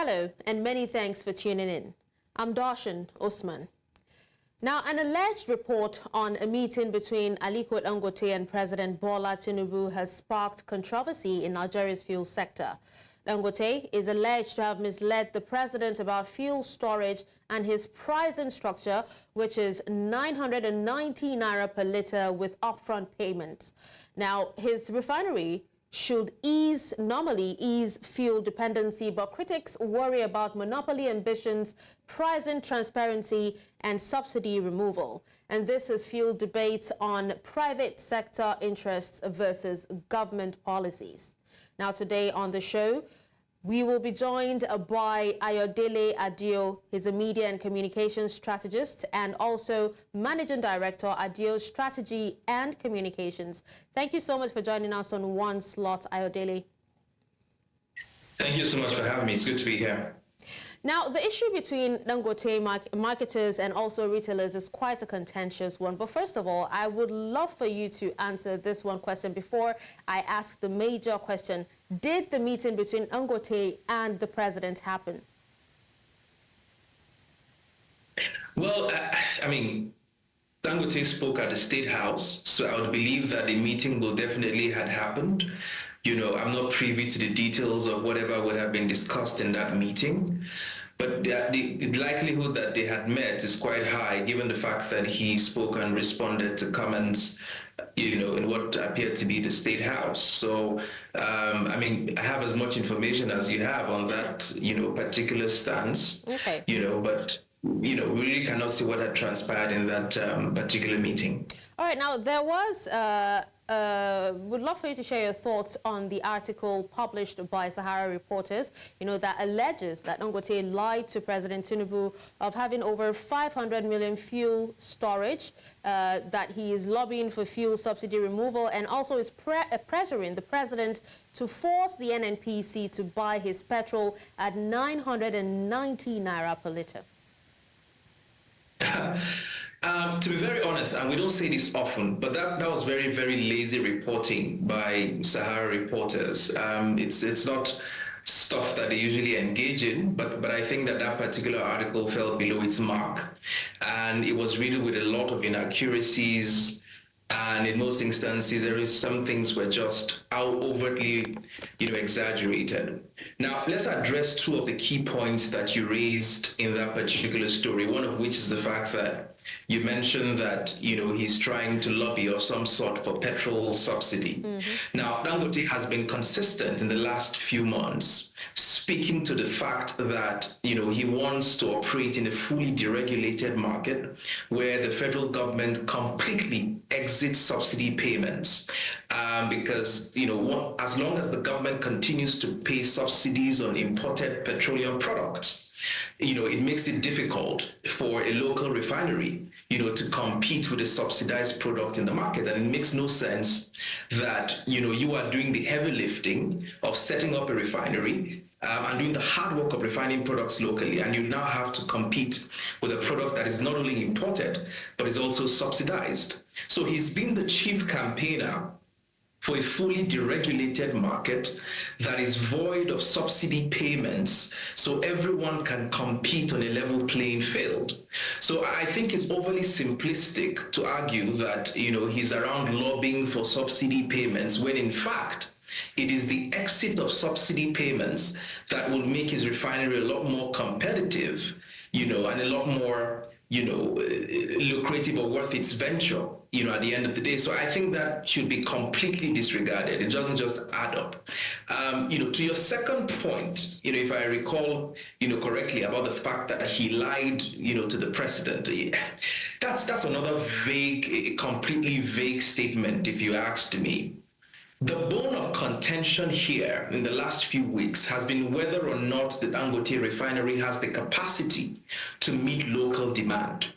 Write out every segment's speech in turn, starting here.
Hello, and many thanks for tuning in. I'm Darshan Osman. Now, an alleged report on a meeting between Aliko Dangote and President Bola Tinubu has sparked controversy in Nigeria's fuel sector. Dangote is alleged to have misled the president about fuel storage and his pricing structure, which is 990 naira per litre with upfront payments. Now, his refinery should normally ease fuel dependency, but critics worry about monopoly ambitions, pricing transparency, and subsidy removal. And this has fueled debates on private sector interests versus government policies. Now, today on the show, we will be joined by Ayodele Adio. He's a media and communications strategist and also managing director, Adio Strategy and Communications. Thank you so much for joining us on one slot, Ayodele. Thank you so much for having me. It's good to be here. Now, the issue between Dangote marketers and also retailers is quite a contentious one. But first of all, I would love for you to answer this one question before I ask the major question. Did the meeting between Dangote and the president happen? Well, I mean, Dangote spoke at the State House, so I would believe that the meeting will definitely had happened. You know, I'm not privy to the details of whatever would have been discussed in that meeting, but the likelihood that they had met is quite high, given the fact that he spoke and responded to comments, you know, in what appeared to be the State House. So, I mean, I have as much information as you have on that, you know, particular stance, okay. You know, but, you know, we really cannot see what had transpired in that particular meeting. All right, now there was... would love for you to share your thoughts on the article published by Sahara reporters, you know, that alleges that Dangote lied to President Tinubu of having over 500 million fuel storage, that he is lobbying for fuel subsidy removal, and also is pressuring the president to force the NNPC to buy his petrol at 990 naira per litre. To be very honest, and we don't say this often, but that was very, very lazy reporting by Sahara reporters. It's not stuff that they usually engage in, but I think that particular article fell below its mark, and it was riddled with a lot of inaccuracies. And in most instances, some things were just overtly, you know, exaggerated. Now, let's address two of the key points that you raised in that particular story, one of which is the fact that you mentioned that, you know, he's trying to lobby of some sort for petrol subsidy. Now, Dangote has been consistent in the last few months, speaking to the fact that, you know, he wants to operate in a fully deregulated market where the federal government completely exits subsidy payments. Because, you know, as long as the government continues to pay subsidies on imported petroleum products, you know, it makes it difficult for a local refinery, you know, to compete with a subsidized product in the market. And it makes no sense that, you know, you are doing the heavy lifting of setting up a refinery and doing the hard work of refining products locally, and you now have to compete with a product that is not only imported, but is also subsidized. So he's been the chief campaigner for a fully deregulated market that is void of subsidy payments, so everyone can compete on a level playing field. So I think it's overly simplistic to argue that, you know, he's around lobbying for subsidy payments, when in fact, it is the exit of subsidy payments that will make his refinery a lot more competitive, you know, and a lot more, you know, lucrative or worth its venture, you know, at the end of the day. So I think that should be completely disregarded. It doesn't just add up. You know, to your second point, you know, if I recall, you know, correctly about the fact that he lied, you know, to the president, that's another vague, completely vague statement, if you asked me. The bone of contention here in the last few weeks has been whether or not the Dangote refinery has the capacity to meet local demand.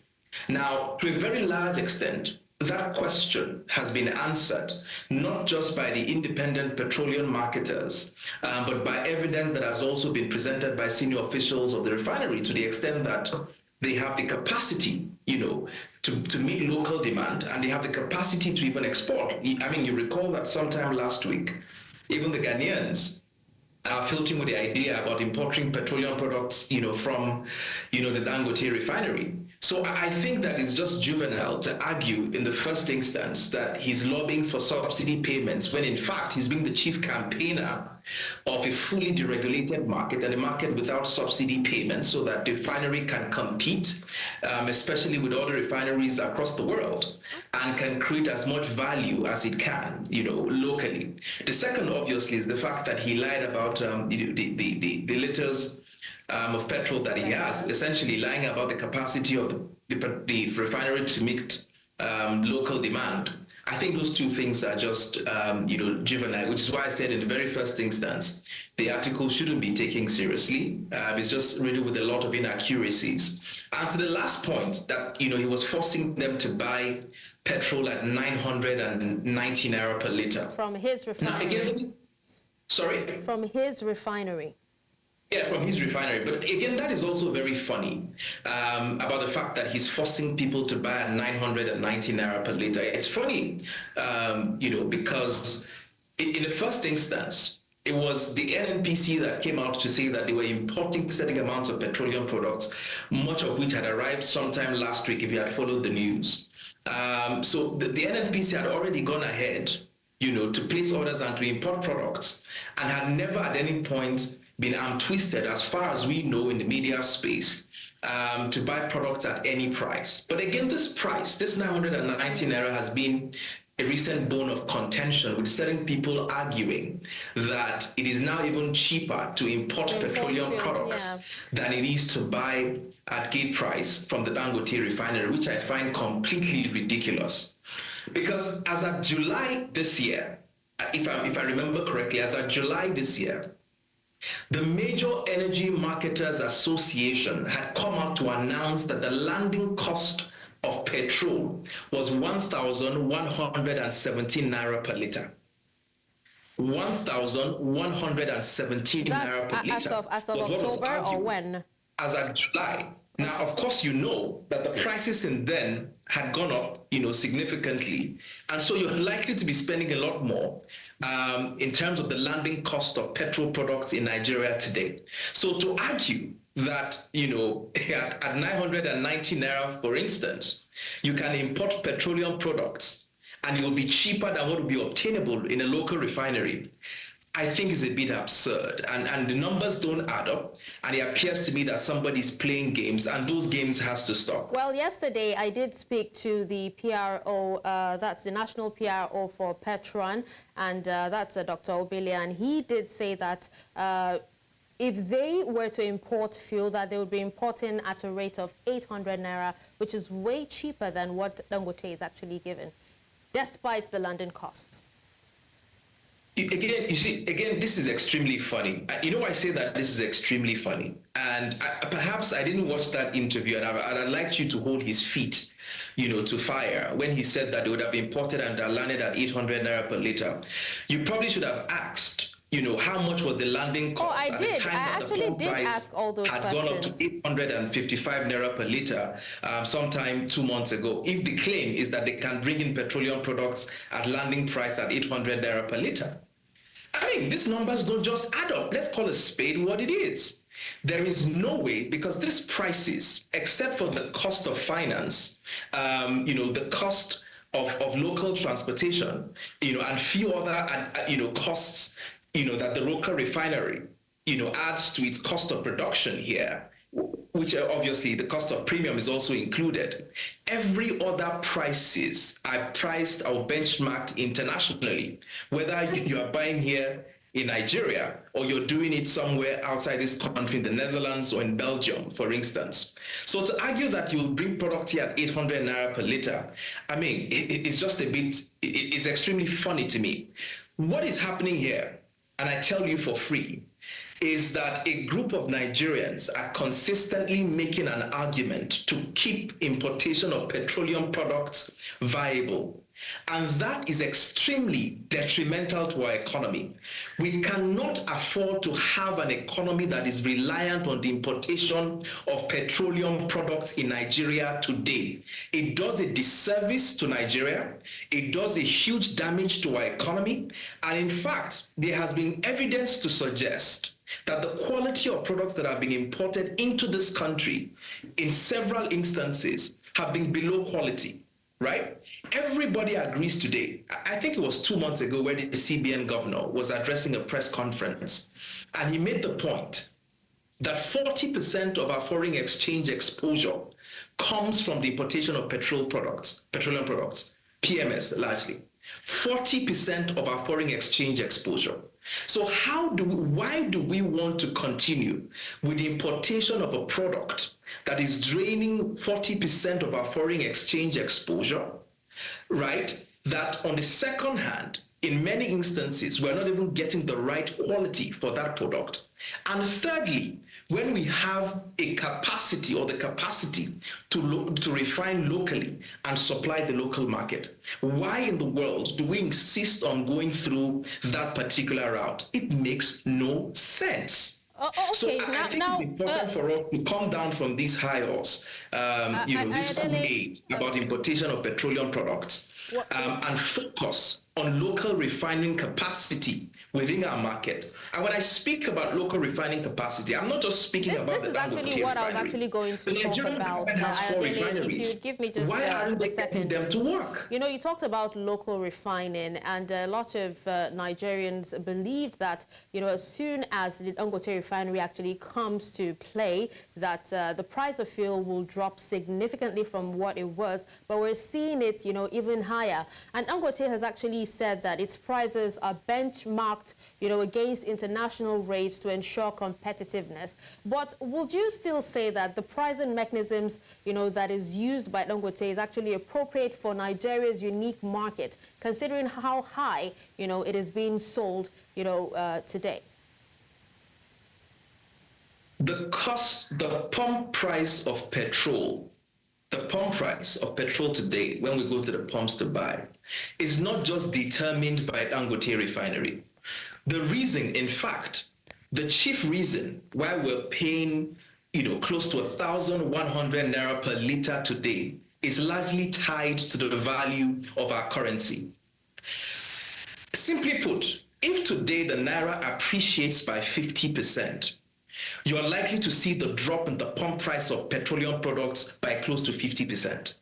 Now, to a very large extent, that question has been answered not just by the independent petroleum marketers, but by evidence that has also been presented by senior officials of the refinery, to the extent that they have the capacity, you know, to meet local demand, and they have the capacity to even export. I mean, you recall that sometime last week, even the Ghanaians, are filtering with the idea about importing petroleum products, from, the Dangote Refinery. So I think that it's just juvenile to argue in the first instance that he's lobbying for subsidy payments when in fact he's being the chief campaigner of a fully deregulated market and a market without subsidy payments so that the refinery can compete, especially with other refineries across the world, and can create as much value as it can, locally. The second, obviously, is the fact that he lied about the litres of petrol that he has, essentially lying about the capacity of the refinery to meet local demand. I think those two things are just, juvenile, which is why I said in the very first instance, the article shouldn't be taken seriously. It's just riddled with a lot of inaccuracies. And to the last point that, he was forcing them to buy petrol at 990 naira per litre. From his refinery. Now, again, sorry? From his refinery. Yeah, from his refinery. But again, that is also very funny about the fact that he's forcing people to buy at 990 naira per litre. It's funny, because in the first instance, it was the NNPC that came out to say that they were importing certain amounts of petroleum products, much of which had arrived sometime last week, if you had followed the news. So the NNPC had already gone ahead, to place orders and to import products, and had never at any point been twisted, as far as we know in the media space, to buy products at any price. But again, this price, this 990 naira, has been a recent bone of contention, with certain people arguing that it is now even cheaper to import petroleum products than it is to buy at gate price from the Dangote Refinery, which I find completely ridiculous. Because as of July this year, if I remember correctly, as of July this year, the Major Energy Marketers Association had come out to announce that the landing cost of petrol was 1,117 naira per litre. 1,117 naira per litre. As of October, or when? As of July. Now, of course, you know that the prices in then had gone up, significantly. And so you're likely to be spending a lot more in terms of the landing cost of petrol products in Nigeria today. So to argue that, at 990 naira, for instance, you can import petroleum products and it will be cheaper than what would be obtainable in a local refinery, I think is a bit absurd, and the numbers don't add up, and it appears to me that somebody's playing games, and those games has to stop. Well, yesterday I did speak to the PRO, that's the National PRO for Petron, and that's Dr. Obelia, and he did say that if they were to import fuel, that they would be importing at a rate of 800 naira, which is way cheaper than what Dangote is actually given, despite the London costs. Again, this is extremely funny. I say that this is extremely funny. And perhaps I didn't watch that interview, and I'd like you to hold his feet, to fire when he said that they would have imported and landed at 800 naira per litre. You probably should have asked, how much was the landing cost at the time that the pump price had gone up to 855 naira per litre sometime 2 months ago, if the claim is that they can bring in petroleum products at landing price at 800 naira per litre. I mean, these numbers don't just add up. Let's call a spade what it is. There is no way, because these prices, except for the cost of finance, the cost of local transportation, and few other, costs, that the local refinery, adds to its cost of production here, which obviously the cost of premium is also included. Every other prices are priced or benchmarked internationally, whether you are buying here in Nigeria or you're doing it somewhere outside this country, in the Netherlands or in Belgium, for instance. So to argue that you'll bring product here at 800 naira per litre, I mean, it's just it's extremely funny to me. What is happening here, and I tell you for free, is that a group of Nigerians are consistently making an argument to keep importation of petroleum products viable. And that is extremely detrimental to our economy. We cannot afford to have an economy that is reliant on the importation of petroleum products in Nigeria today. It does a disservice to Nigeria. It does a huge damage to our economy. And in fact, there has been evidence to suggest that the quality of products that have been imported into this country in several instances have been below quality, right? Everybody agrees today. I think it was 2 months ago where the CBN governor was addressing a press conference, and he made the point that 40% of our foreign exchange exposure comes from the importation of petroleum products, PMS largely. 40% of our foreign exchange exposure. So why do we want to continue with the importation of a product that is draining 40% of our foreign exchange exposure, right? That on the second hand, in many instances, we're not even getting the right quality for that product. And thirdly, when we have a capacity or the capacity to refine locally and supply the local market, why in the world do we insist on going through that particular route? It makes no sense. Okay. So I think it's important for us to come down from these high horse, this Kool-Aid about importation of petroleum products, and focus on local refining capacity within our market. And when I speak about local refining capacity, I'm not just speaking about the Dangote Refinery. This is actually what I was actually going to talk about. Has 4 refineries. If you give me just why aren't they getting them to work? You know, you talked about local refining, and a lot of Nigerians believe that, you know, as soon as the Dangote Refinery actually comes to play, that the price of fuel will drop significantly from what it was, but we're seeing it, you know, even higher. And Dangote has actually said that its prices are benchmarked, you know, against international rates to ensure competitiveness. But would you still say that the pricing mechanisms, you know, that is used by Dangote is actually appropriate for Nigeria's unique market, considering how high, you know, it is being sold, you know, today? The pump price of petrol today, when we go to the pumps to buy, is not just determined by Dangote Refinery. The reason, in fact, the chief reason why we're paying, you know, close to 1,100 naira per litre today is largely tied to the value of our currency. Simply put, if today the naira appreciates by 50%, you're likely to see the drop in the pump price of petroleum products by close to 50%.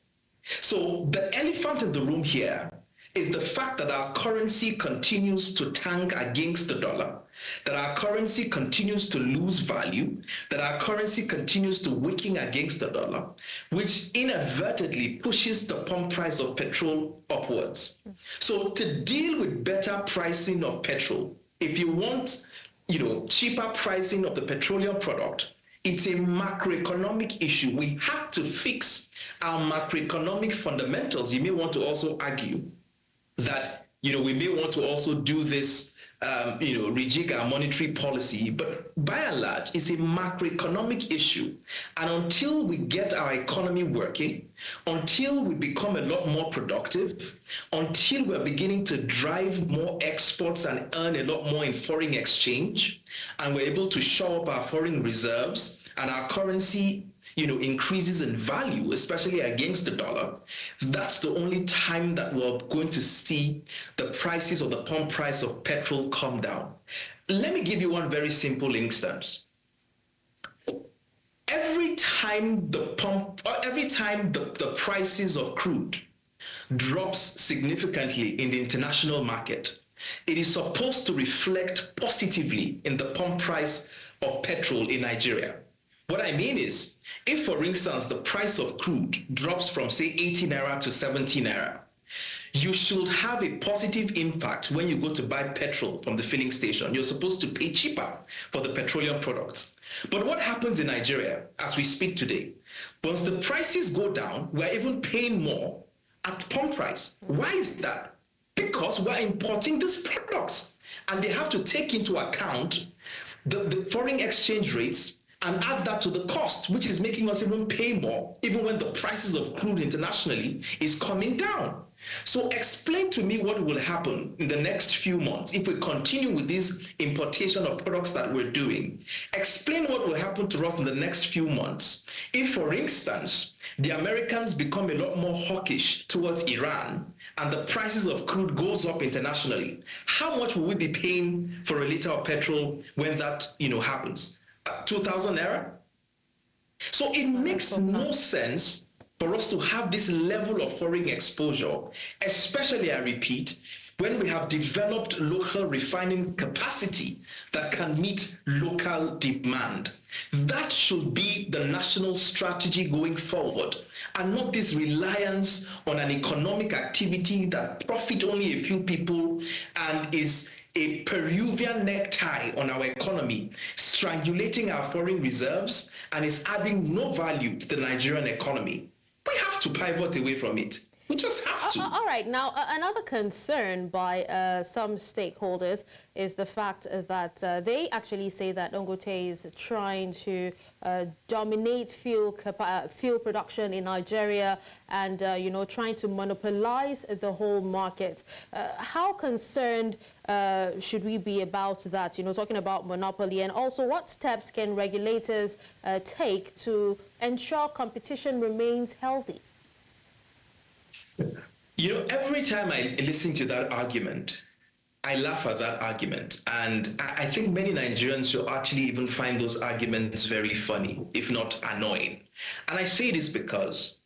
So the elephant in the room here is the fact that our currency continues to tank against the dollar, that our currency continues to lose value, that our currency continues to weaken against the dollar, which inadvertently pushes the pump price of petrol upwards. So to deal with better pricing of petrol, if you want, you know, cheaper pricing of the petroleum product, it's a macroeconomic issue. We have to fix our macroeconomic fundamentals. You may want to also argue that, you know, we may want to also do this, you know, rejig our monetary policy, but by and large, it's a macroeconomic issue. And until we get our economy working, until we become a lot more productive, until we're beginning to drive more exports and earn a lot more in foreign exchange, and we're able to shore up our foreign reserves and our currency, you know, increases in value, especially against the dollar, that's the only time that we're going to see the prices or the pump price of petrol come down. Let me give you one very simple instance. Every time the prices of crude drops significantly in the international market, it is supposed to reflect positively in the pump price of petrol in Nigeria. What I mean is, if, for instance, the price of crude drops from, say, 80 naira to 70 naira, you should have a positive impact when you go to buy petrol from the filling station. You're supposed to pay cheaper for the petroleum products. But what happens in Nigeria as we speak today? Once the prices go down, we're even paying more at pump price. Why is that? Because we're importing these products, and they have to take into account the foreign exchange rates and add that to the cost, which is making us even pay more, even when the prices of crude internationally is coming down. So explain to me what will happen in the next few months if we continue with this importation of products that we're doing. Explain what will happen to us in the next few months if, for instance, the Americans become a lot more hawkish towards Iran and the prices of crude goes up internationally. How much will we be paying for a liter of petrol when that, happens? 2,000 naira? So it makes no sense for us to have this level of foreign exposure, especially, I repeat, when we have developed local refining capacity that can meet local demand. That should be the national strategy going forward, and not this reliance on an economic activity that profits only a few people and is a Peruvian necktie on our economy, strangulating our foreign reserves and is adding no value to the Nigerian economy. We have to pivot away from it. We just have to. All right. Now, another concern by some stakeholders is the fact that they actually say that Dangote is trying to dominate fuel production in Nigeria and, trying to monopolize the whole market. How concerned should we be about that, talking about monopoly? And also, what steps can regulators take to ensure competition remains healthy? Every time I listen to that argument, I laugh at that argument. And I think many Nigerians will actually even find those arguments very funny, if not annoying. And I say this because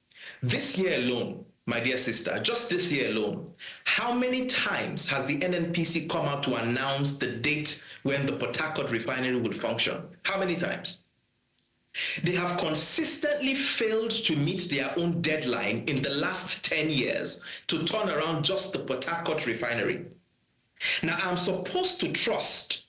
this year alone, my dear sister, just this year alone, how many times has the NNPC come out to announce the date when the Port Harcourt refinery will function? How many times? They have consistently failed to meet their own deadline in the last 10 years to turn around just the Port Harcourt refinery. Now, I'm supposed to trust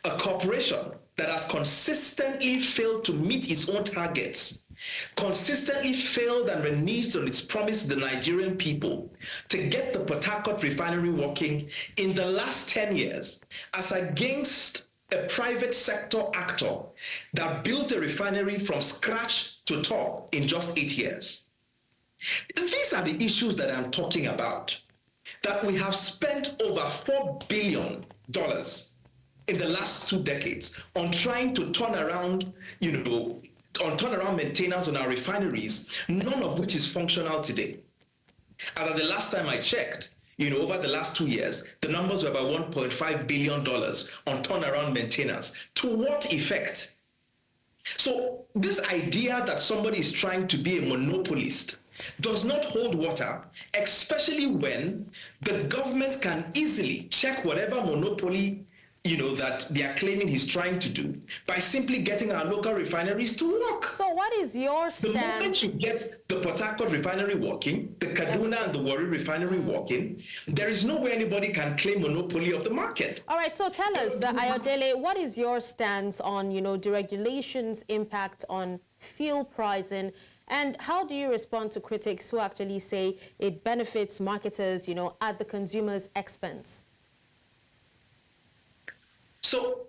a corporation that has consistently failed to meet its own targets, consistently failed and reneged on its promise to the Nigerian people to get the Port Harcourt refinery working in the last 10 years, as against a private sector actor that built a refinery from scratch to top in just 8 years. These are the issues that I'm talking about, that we have spent over $4 billion in the last 2 decades on trying to turn around, on turnaround maintenance on our refineries, none of which is functional today. And at the last time I checked, over the last 2 years, the numbers were about $1.5 billion on turnaround maintenance. To what effect? So this idea that somebody is trying to be a monopolist does not hold water, especially when the government can easily check whatever monopoly that they are claiming he's trying to do by simply getting our local refineries to work. So what is your stance? The moment you get the Port Harcourt refinery working, the Kaduna and the Warri refinery working, there is no way anybody can claim monopoly of the market. All right, so tell us, Ayodele, what is your stance on, deregulation's impact on fuel pricing, and how do you respond to critics who actually say it benefits marketers, at the consumer's expense? So,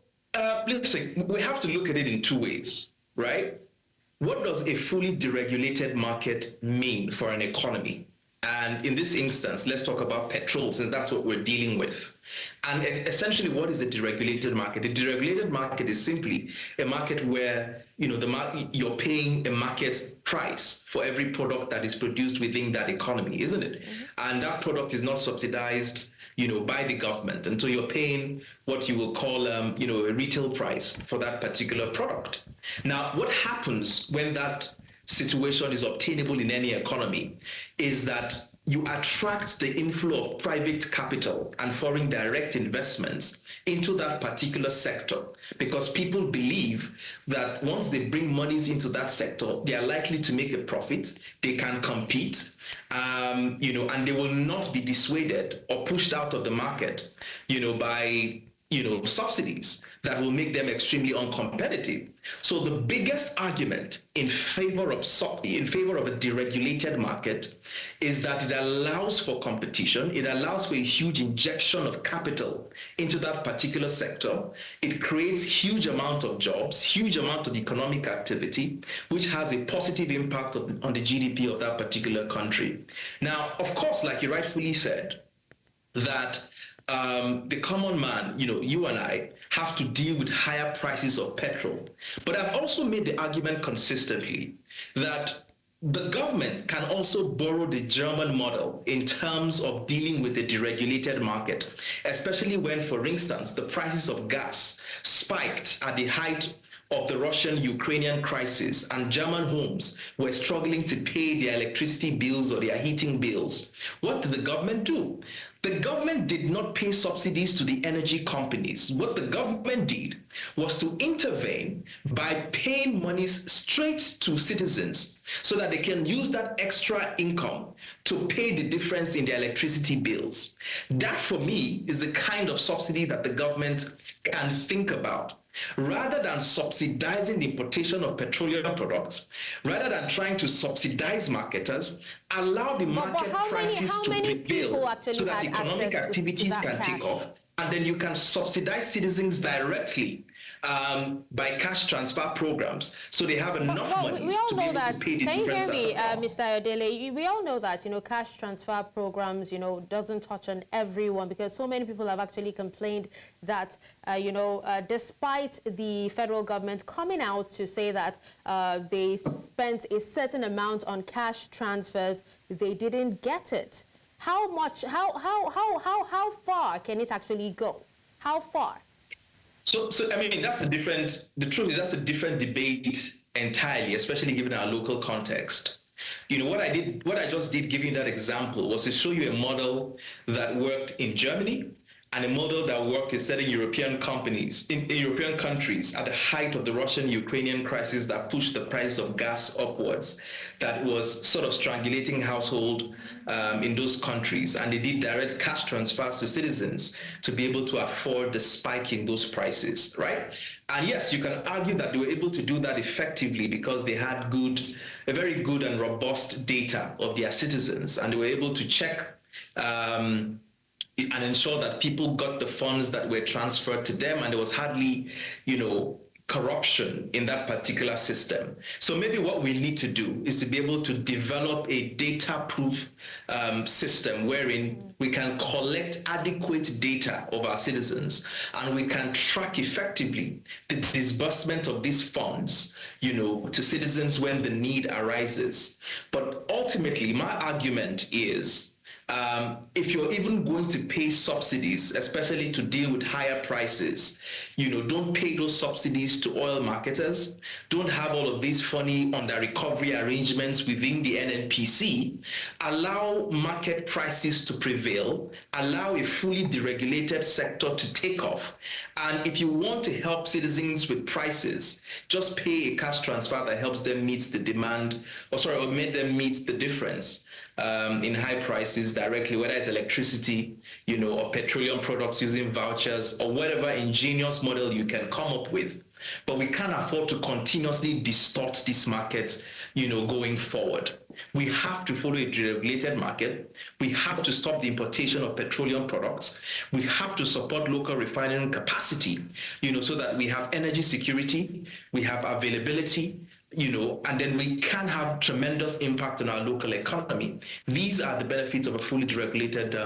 listen, we have to look at it in 2 ways, right? What does a fully deregulated market mean for an economy? And in this instance, let's talk about petrol, since that's what we're dealing with. And essentially, what is a deregulated market? The deregulated market is simply a market where, you're paying a market price for every product that is produced within that economy, isn't it? Mm-hmm. And that product is not subsidized by the government. And so you're paying what you will call, a retail price for that particular product. Now, what happens when that situation is obtainable in any economy is that you attract the inflow of private capital and foreign direct investments into that particular sector, because people believe that once they bring monies into that sector, they are likely to make a profit, they can compete, and they will not be dissuaded or pushed out of the market, by subsidies that will make them extremely uncompetitive. So the biggest argument in favor of a deregulated market is that it allows for competition. It allows for a huge injection of capital into that particular sector. It creates huge amount of jobs, huge amount of economic activity, which has a positive impact on the GDP of that particular country. Now, of course, like you rightfully said, that the common man, you and I, have to deal with higher prices of petrol. But I've also made the argument consistently that the government can also borrow the German model in terms of dealing with the deregulated market, especially when, for instance, the prices of gas spiked at the height of the Russian-Ukrainian crisis, and German homes were struggling to pay their electricity bills or their heating bills. What did the government do? The government did not pay subsidies to the energy companies. What the government did was to intervene by paying monies straight to citizens so that they can use that extra income to pay the difference in their electricity bills. That, for me, is the kind of subsidy that the government can think about. Rather than subsidizing the importation of petroleum products, rather than trying to subsidize marketers, allow the market prices to prevail so that economic activities can take off, and then you can subsidize citizens directly by cash transfer programs, so they have enough money to be able to pay the difference. Can you hear me, Mr. Ayodele? We all know that, cash transfer programs, doesn't touch on everyone, because so many people have actually complained that, despite the federal government coming out to say that they spent a certain amount on cash transfers, they didn't get it. How far can it actually go? How far? So I mean, the truth is that's a different debate entirely, especially given our local context. What I just did giving that example was to show you a model that worked in Germany and a model that worked in certain European companies, in European countries at the height of the Russian-Ukrainian crisis that pushed the price of gas upwards, that was sort of strangulating household in those countries. And they did direct cash transfers to citizens to be able to afford the spike in those prices, right? And yes, you can argue that they were able to do that effectively because they had a very good and robust data of their citizens, and they were able to check and ensure that people got the funds that were transferred to them, and there was hardly, corruption in that particular system. So maybe what we need to do is to be able to develop a data-proof system wherein we can collect adequate data of our citizens, and we can track effectively the disbursement of these funds, to citizens when the need arises. But ultimately, my argument is, if you're even going to pay subsidies, especially to deal with higher prices, don't pay those subsidies to oil marketers. Don't have all of these funny under-recovery arrangements within the NNPC. Allow market prices to prevail. Allow a fully deregulated sector to take off. And if you want to help citizens with prices, just pay a cash transfer that helps them meet the demand, or make them meet the difference in high prices directly, whether it's electricity, or petroleum products using vouchers, or whatever ingenious model you can come up with. But we can't afford to continuously distort this market, going forward. We have to follow a deregulated market. We have to stop the importation of petroleum products. We have to support local refining capacity, so that we have energy security, we have availability, and then we can have tremendous impact on our local economy. These are the benefits of a fully deregulated,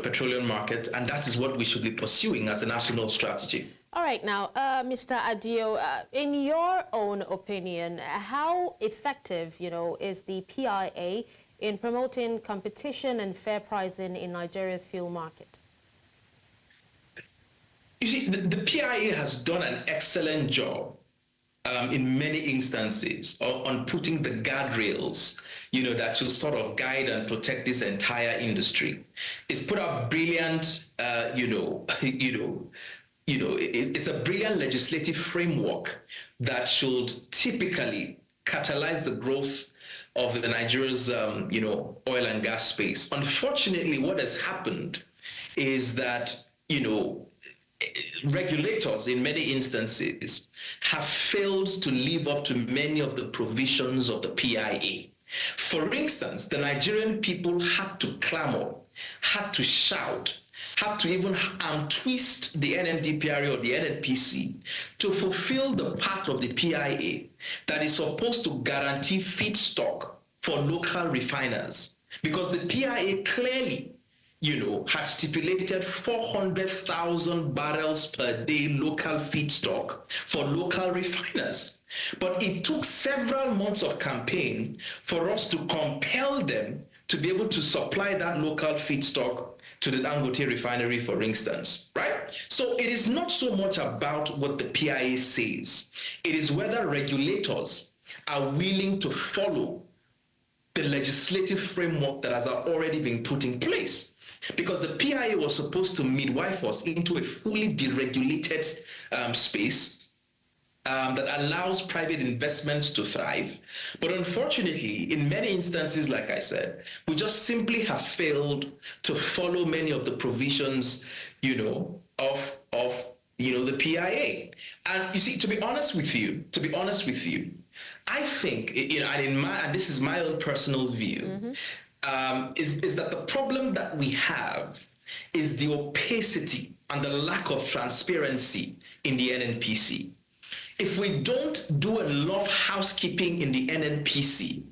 petroleum market, and that is what we should be pursuing as a national strategy. All right, now, Mr. Adio, in your own opinion, how effective, is the PIA in promoting competition and fair pricing in Nigeria's fuel market? You see, the PIA has done an excellent job in many instances on putting the guardrails, that should sort of guide and protect this entire industry. It's put up brilliant, it's a brilliant legislative framework that should typically catalyze the growth of the Nigeria's, oil and gas space. Unfortunately, what has happened is that, regulators in many instances have failed to live up to many of the provisions of the PIA. For instance, the Nigerian people had to clamor, had to shout, had to even twist the NMDPRA or the NNPC to fulfill the part of the PIA that is supposed to guarantee feedstock for local refiners. Because the PIA clearly, had stipulated 400,000 barrels per day local feedstock for local refiners. But it took several months of campaign for us to compel them to be able to supply that local feedstock to the Dangote Refinery, for instance, right? So it is not so much about what the PIA says. It is whether regulators are willing to follow the legislative framework that has already been put in place. Because the PIA was supposed to midwife us into a fully deregulated space that allows private investments to thrive. But unfortunately, in many instances, like I said, we just simply have failed to follow many of the provisions, of the PIA. And you see, to be honest with you, I think, and this is my own personal view, is that the problem that we have is the opacity and the lack of transparency in the NNPC. If we don't do a lot of housekeeping in the NNPC,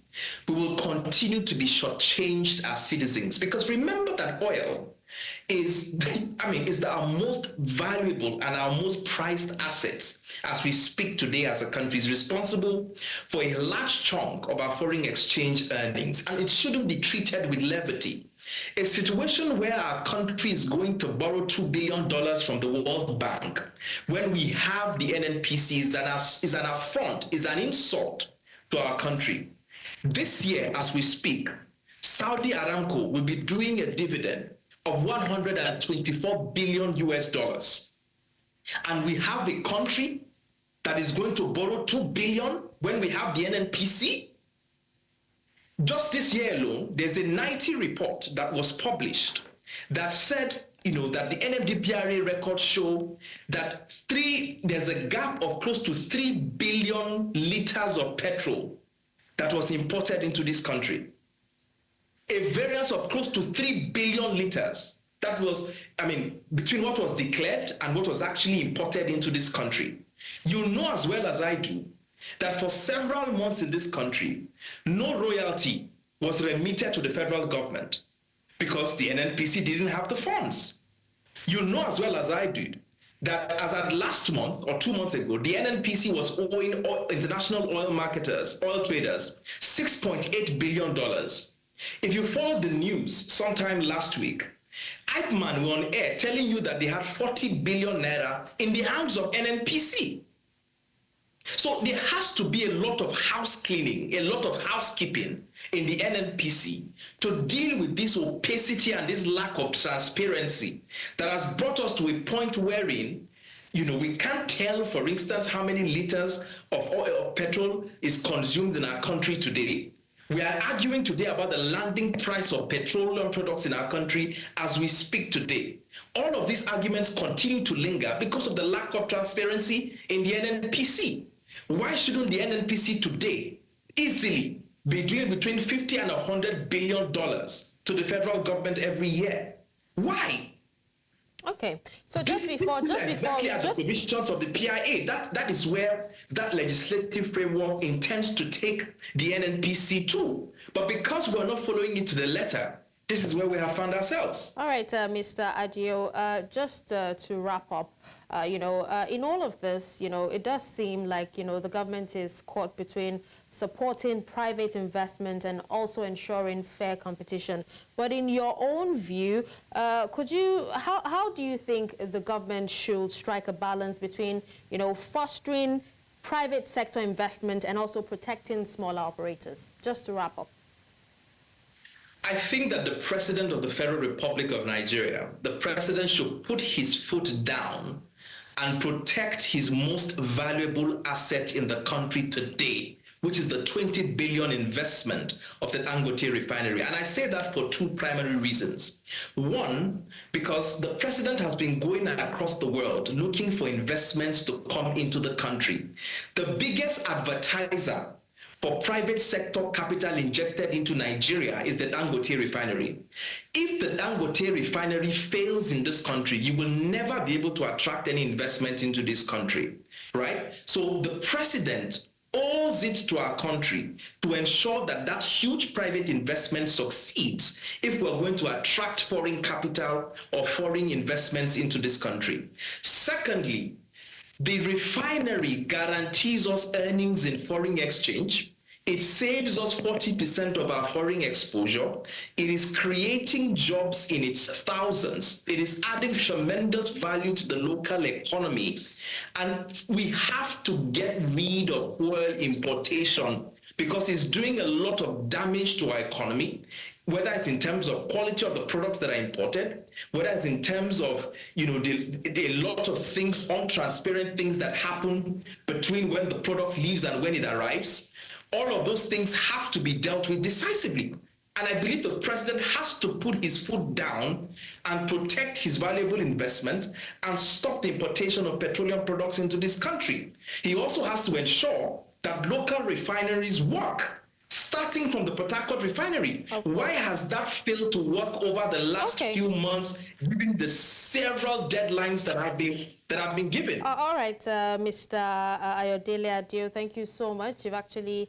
we will continue to be shortchanged as citizens. Because remember that oil is our most valuable and our most prized assets as we speak today as a country. Is responsible for a large chunk of our foreign exchange earnings, and it shouldn't be treated with levity. A situation where our country is going to borrow $2 billion from the World Bank when we have the NNPC is an affront, is an insult to our country. This year, as we speak, Saudi Aramco will be doing a dividend of $124 billion US. And we have a country that is going to borrow $2 billion when we have the NNPC. Just this year alone, there's a 90 report that was published that said, that the NMDPRA records show that there's a gap of close to 3 billion liters of petrol that was imported into this country. A variance of close to 3 billion liters. That was, between what was declared and what was actually imported into this country. You know as well as I do that for several months in this country, no royalty was remitted to the federal government because the NNPC didn't have the funds. You know as well as I did that as at last month or 2 months ago, the NNPC was owing international oil marketers, oil traders, $6.8 billion. If you followed the news sometime last week, Eichmann were on air telling you that they had 40 billion naira in the hands of NNPC. So there has to be a lot of house cleaning, a lot of housekeeping in the NNPC to deal with this opacity and this lack of transparency that has brought us to a point wherein, we can't tell, for instance, how many liters of oil or petrol is consumed in our country today. We are arguing today about the landing price of petroleum products in our country as we speak today. All of these arguments continue to linger because of the lack of transparency in the NNPC. Why shouldn't the NNPC today easily be doing between $50 and $100 billion to the federal government every year? Why? Okay, so just before the provisions of the PIA, that is where that legislative framework intends to take the NNPC to. But because we're not following it to the letter, this is where we have found ourselves. All right, Mr. Adio, just to wrap up, in all of this, it does seem like, the government is caught between supporting private investment and also ensuring fair competition. But in your own view, how do you think the government should strike a balance between, fostering private sector investment and also protecting smaller operators? Just to wrap up. I think that the President of the Federal Republic of Nigeria, the President should put his foot down and protect his most valuable asset in the country today, which is the 20 billion investment of the Dangote Refinery. And I say that for two primary reasons. One, because the president has been going across the world looking for investments to come into the country. The biggest advertiser for private sector capital injected into Nigeria is the Dangote Refinery. If the Dangote Refinery fails in this country, you will never be able to attract any investment into this country, right? So the president owes it to our country to ensure that that huge private investment succeeds if we're going to attract foreign capital or foreign investments into this country. Secondly, the refinery guarantees us earnings in foreign exchange. It saves us 40% of our foreign exposure. It is creating jobs in its thousands. It is adding tremendous value to the local economy. And we have to get rid of oil importation because it's doing a lot of damage to our economy, whether it's in terms of quality of the products that are imported, whether it's in terms of, a lot of things, untransparent things that happen between when the product leaves and when it arrives. All of those things have to be dealt with decisively. And I believe the president has to put his foot down and protect his valuable investments and stop the importation of petroleum products into this country. He also has to ensure that local refineries work, starting from the Port Harcourt refinery. Why has that failed to work over the last few months, given the several deadlines that have been given? All right, Mr. Ayodele Adio, thank you so much. You've actually,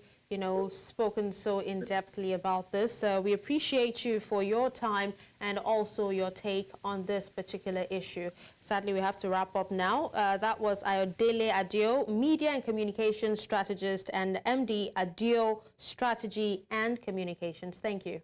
spoken so in-depthly about this. We appreciate you for your time and also your take on this particular issue. Sadly, we have to wrap up now. That was Ayodele Adio, Media and Communications Strategist, and MD Adio Strategy and Communications. Thank you.